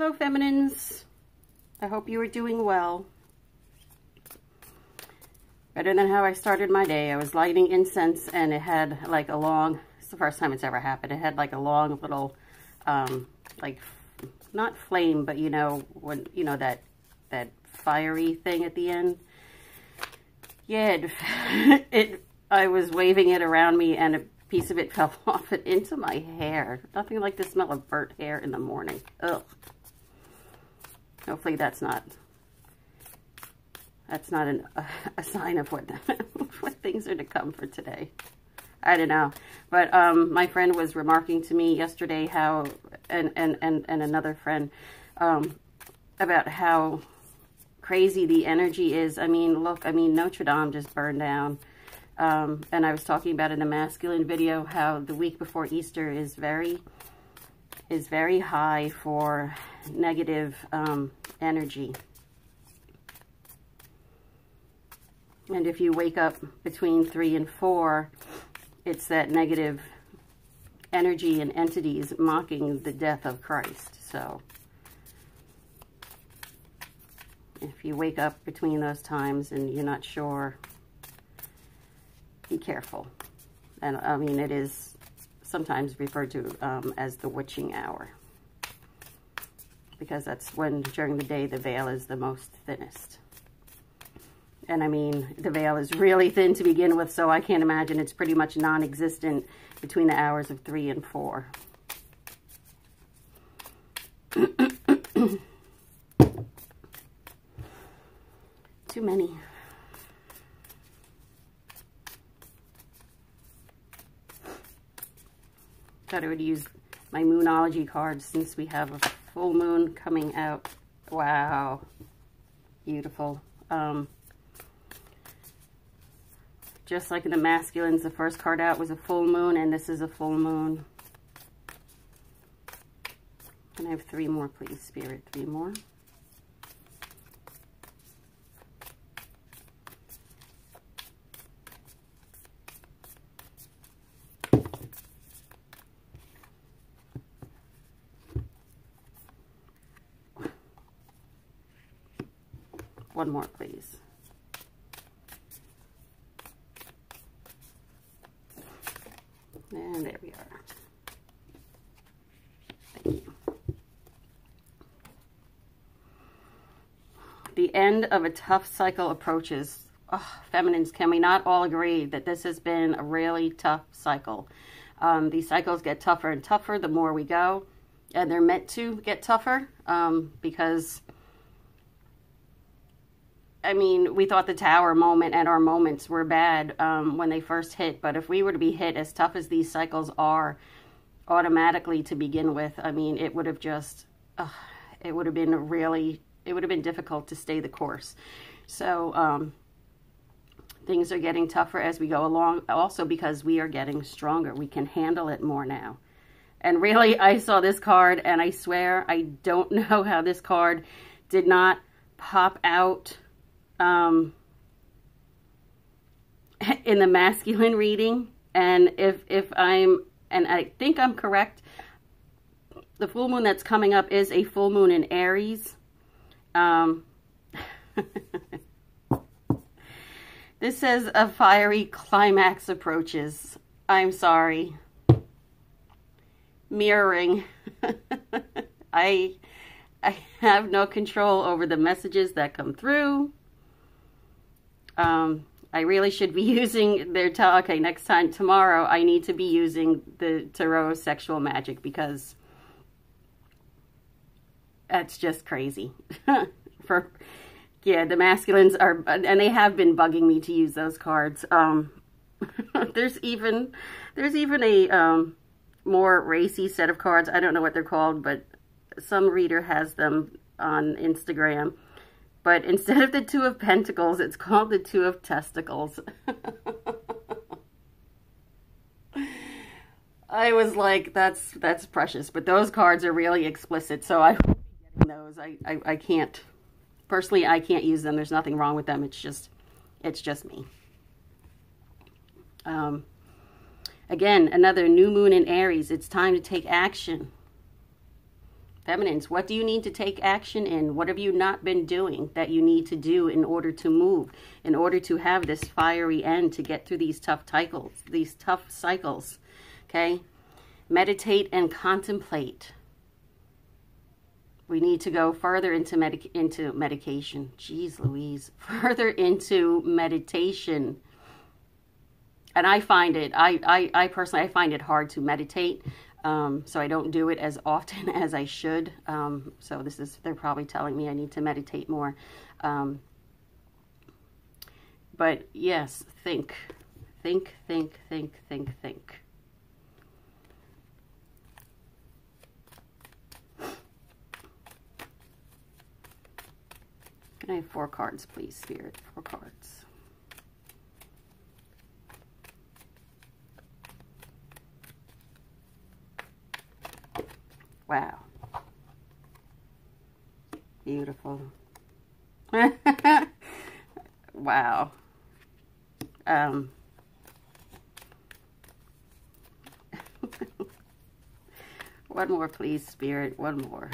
Hello, feminines. I hope you are doing well. Better than how I started my day. I was lighting incense and it had like a long, it's the first time it's ever happened. It had like a long little, like, not flame, but you know, when, you know, that fiery thing at the end. Yeah, I was waving it around me and a piece of it fell off and into my hair. Nothing like the smell of burnt hair in the morning. Ugh. Hopefully that's not a sign of what what things are to come for today. I don't know. But my friend was remarking to me yesterday how, and another friend, about how crazy the energy is. I mean, look, I mean, Notre Dame just burned down. And I was talking about in a masculine video how the week before Easter is very high for negative energy. And if you wake up between 3 and 4, it's that negative energy and entities mocking the death of Christ. So if you wake up between those times and you're not sure, be careful. And I mean, it is sometimes referred to as the witching hour, because that's when during the day the veil is the most thinnest. And I mean, the veil is really thin to begin with, so I can't imagine it's pretty much non-existent between the hours of 3 and 4. Too many. Thought I would use my Moonology cards since we have a full moon coming out. Wow. Beautiful. Just like in the masculines, the first card out was a full moon, and this is a full moon. Can I have 3 more, please, Spirit? 3 more. One more, please. And there we are. Thank you. The end of a tough cycle approaches. Oh, feminines, can we not all agree that this has been a really tough cycle? These cycles get tougher and tougher the more we go, and they're meant to get tougher because, I mean, we thought the Tower moment and our moments were bad when they first hit, but if we were to be hit as tough as these cycles are automatically to begin with, I mean, it would have just, it would have been really, it would have been difficult to stay the course. So things are getting tougher as we go along, also because we are getting stronger. We can handle it more now. And really, I saw this card, and I swear, I don't know how this card did not pop out in the masculine reading. And if I'm, and I think I'm correct, the full moon that's coming up is a full moon in Aries. This says a fiery climax approaches. I'm sorry. Mirroring. I have no control over the messages that come through. I really should be using their okay, next time, tomorrow, I need to be using the Tarot Sexual Magic, because that's just crazy. Yeah, the masculines are, and they have been bugging me to use those cards. There's even a more racy set of cards. I don't know what they're called, but some reader has them on Instagram. But instead of the 2 of Pentacles, it's called the 2 of Testicles. I was like, that's precious. But those cards are really explicit, so I won't be getting those. I can't. Personally, I can't use them. There's nothing wrong with them. It's just me. Again, another new moon in Aries. It's time to take action. Feminines, what do you need to take action in? What have you not been doing that you need to do in order to move, in order to have this fiery end, to get through these tough cycles, okay? Meditate and contemplate. We need to go further into medication. Jeez Louise. Further into meditation. And I find it, I personally, I find it hard to meditate. So I don't do it as often as I should. So they're probably telling me I need to meditate more. But yes, think. Can I have 4 cards, please, Spirit? 4 cards. Wow. Beautiful. Wow. One more, please, Spirit. One more.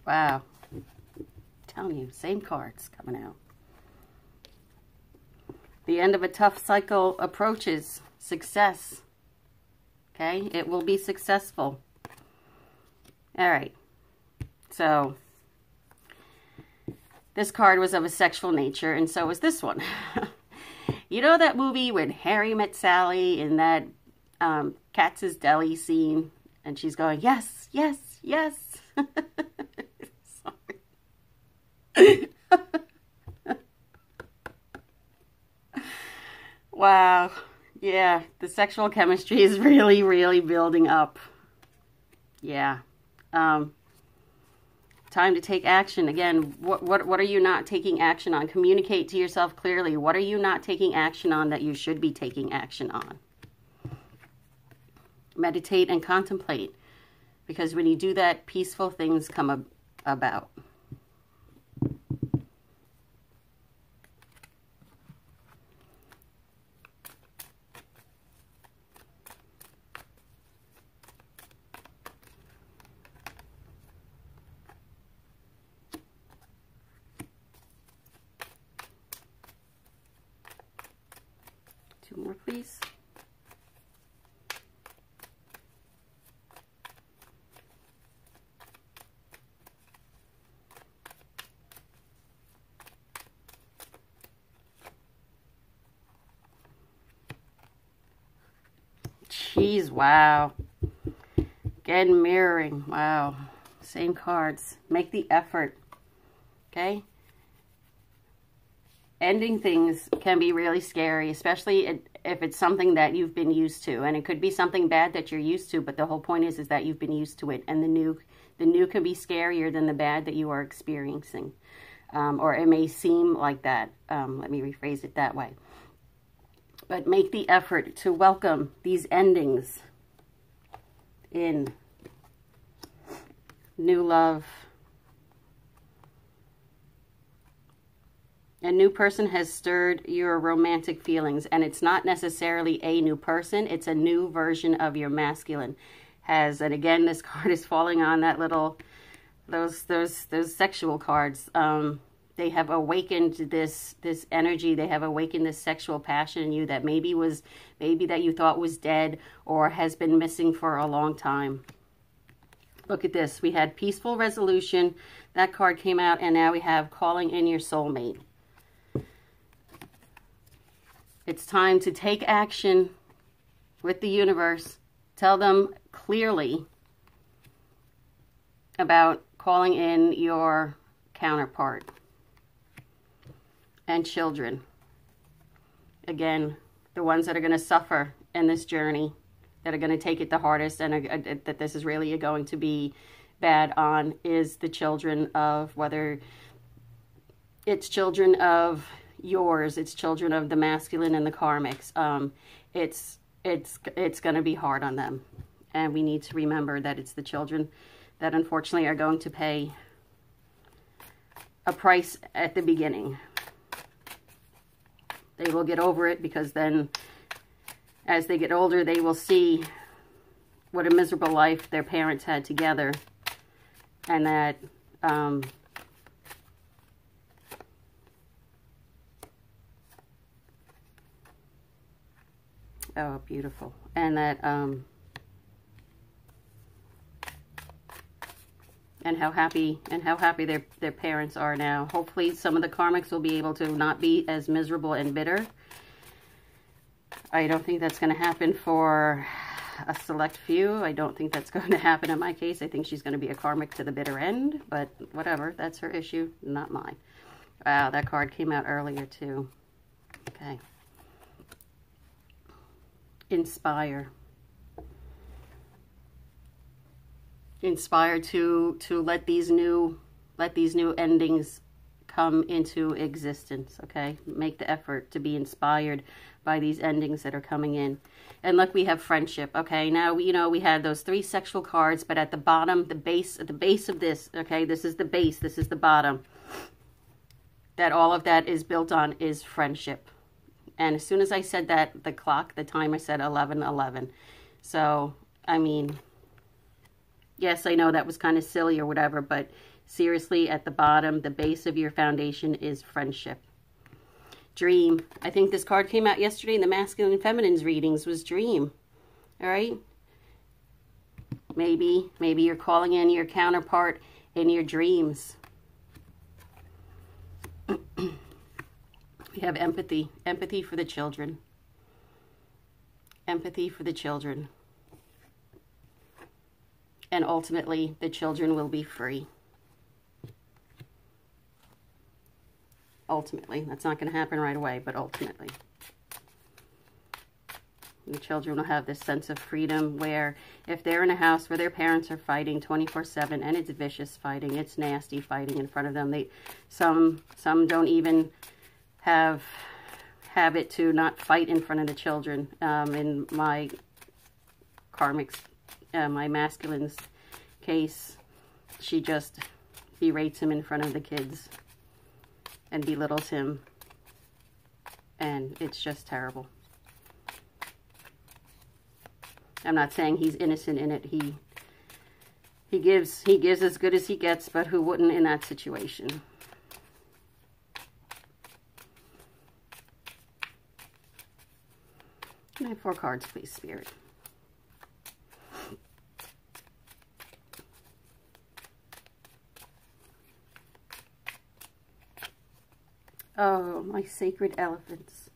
Wow. I'm telling you, same cards coming out. The end of a tough cycle approaches. Success. Okay? It will be successful. All right. So, this card was of a sexual nature, and so was this one. You know that movie when Harry met Sally in that Katz's Deli scene? And she's going, yes, yes, yes. Wow. Yeah, the sexual chemistry is really, really building up. Yeah. Time to take action. Again, what are you not taking action on? Communicate to yourself clearly. What are you not taking action on that you should be taking action on? Meditate and contemplate. Because when you do that, peaceful things come about. Two more, please. Jeez, wow. Again, mirroring. Wow. Same cards. Make the effort. Okay? Ending things can be really scary, especially if it's something that you've been used to. And it could be something bad that you're used to, but the whole point is that you've been used to it. And the new can be scarier than the bad that you are experiencing. Or it may seem like that. Let me rephrase it that way. But make the effort to welcome these endings in new love. A new person has stirred your romantic feelings, and it's not necessarily a new person. It's a new version of your masculine. And again, this card is falling on that little, those sexual cards. They have awakened this energy. They have awakened this sexual passion in you that maybe that you thought was dead or has been missing for a long time. Look at this. We had peaceful resolution. That card came out, and now we have calling in your soulmate. It's time to take action with the universe. Tell them clearly about calling in your counterpart. And children. Again, the ones that are going to suffer in this journey, that are going to take it the hardest, and that this is really going to be bad on, is the children of, whether it's children of yours, it's children of the masculine and the karmics. It's going to be hard on them. And we need to remember that it's the children that unfortunately are going to pay a price at the beginning. They will get over it, because then as they get older, they will see what a miserable life their parents had together, and that oh, beautiful. And that and how happy their parents are now. Hopefully some of the karmics will be able to not be as miserable and bitter. I don't think that's going to happen for a select few. I don't think that's going to happen in my case. I think she's going to be a karmic to the bitter end, but whatever. That's her issue, not mine. Wow, that card came out earlier too. Okay. Inspire. Inspire to let these new endings come into existence. Okay, make the effort to be inspired by these endings that are coming in. And look, we have friendship. Okay, now you know we had those 3 sexual cards, but at the bottom, the base of this, okay, this is the base, this is the bottom, that all of that is built on is friendship. And as soon as I said that, the timer said 11:11. So I mean, yes, I know that was kind of silly or whatever, but seriously, at the bottom, the base of your foundation is friendship. Dream. I think this card came out yesterday in the masculine and feminine's readings, was dream. All right? Maybe you're calling in your counterpart in your dreams. We have empathy. Empathy for the children. Empathy for the children. And ultimately, the children will be free. Ultimately. That's not going to happen right away, but ultimately. The children will have this sense of freedom where if they're in a house where their parents are fighting 24/7, and it's vicious fighting, it's nasty fighting in front of them. Some don't even have it to not fight in front of the children. In my karmics, my masculine's case, she just berates him in front of the kids and belittles him, and it's just terrible. I'm not saying he's innocent in it. He gives as good as he gets, but who wouldn't in that situation? Can I have 4 cards, please, Spirit? Oh, my sacred elephants.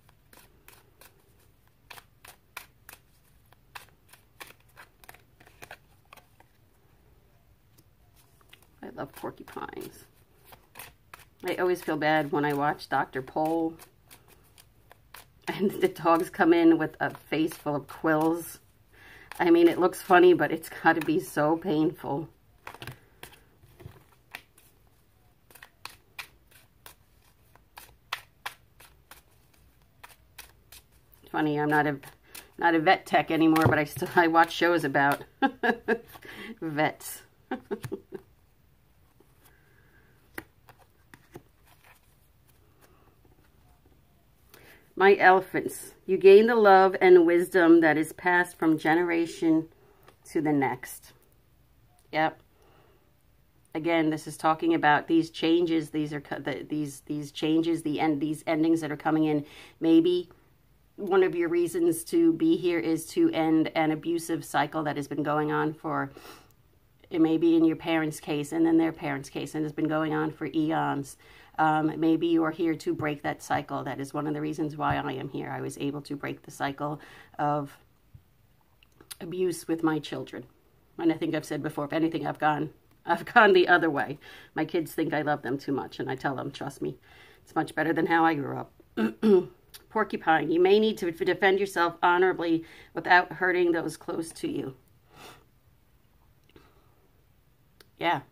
I love porcupines. I always feel bad when I watch Dr. Pole and the dogs come in with a face full of quills. I mean, it looks funny, but it's got to be so painful. Funny, I'm not a vet tech anymore, but I watch shows about vets. My elephants, you gain the love and wisdom that is passed from generation to the next. Yep. Again, this is talking about these changes. These are these changes, these endings that are coming in. Maybe one of your reasons to be here is to end an abusive cycle that has been going on for, it may be in your parents' case and then their parents' case, and it's been going on for eons. Maybe you are here to break that cycle. That is one of the reasons why I am here. I was able to break the cycle of abuse with my children. And I think I've said before, if anything, I've gone the other way. My kids think I love them too much, and I tell them, trust me, it's much better than how I grew up. Porcupine, you may need to defend yourself honorably without hurting those close to you. Yeah.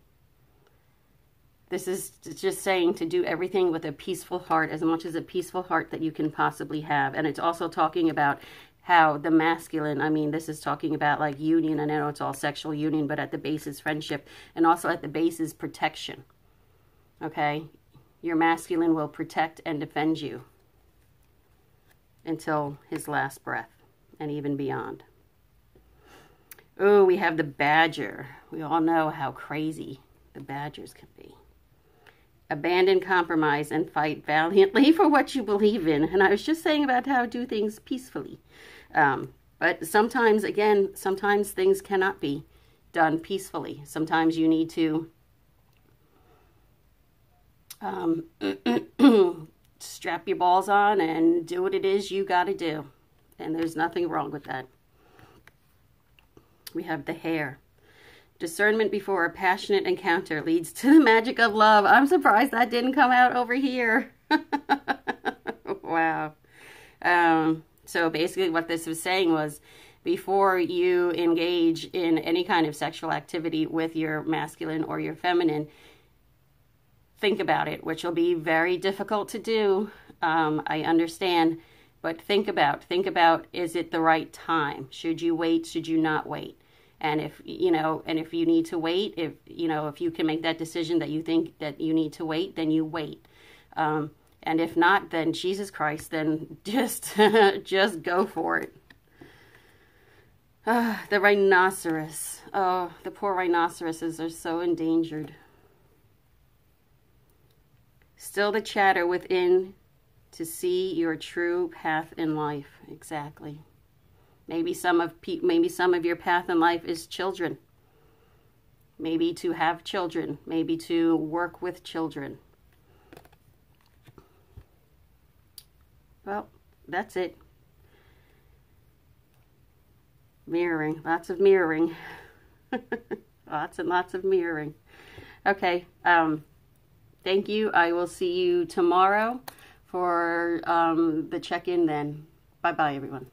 This is just saying to do everything with a peaceful heart, as much as a peaceful heart that you can possibly have. And it's also talking about how the masculine, I mean, this is talking about like union. I know it's all sexual union, but at the base is friendship. And also at the base is protection. Okay? Your masculine will protect and defend you until his last breath. and even beyond. Oh, we have the badger. We all know how crazy the badgers can be. Abandon compromise and fight valiantly for what you believe in. And I was just saying about how to do things peacefully. But sometimes, again, sometimes things cannot be done peacefully. Sometimes you need to strap your balls on and do what it is you got to do. And there's nothing wrong with that. We have the hare. Discernment before a passionate encounter leads to the magic of love. I'm surprised that didn't come out over here. Wow. So basically what this was saying was, before you engage in any kind of sexual activity with your masculine or your feminine, think about it, which will be very difficult to do. I understand, but think about, is it the right time? Should you wait? Should you not wait? And if you need to wait, if you can make that decision that you think that you need to wait, then you wait. And if not, then Jesus Christ, then just go for it. The rhinoceros. Oh, the poor rhinoceroses are so endangered. Still the chatter within to see your true path in life. Exactly. Maybe some of your path in life is children. Maybe to have children. Maybe to work with children. Well, that's it. Mirroring. Lots of mirroring. Lots and lots of mirroring. Okay. Thank you. I will see you tomorrow for the check-in then. Bye-bye, everyone.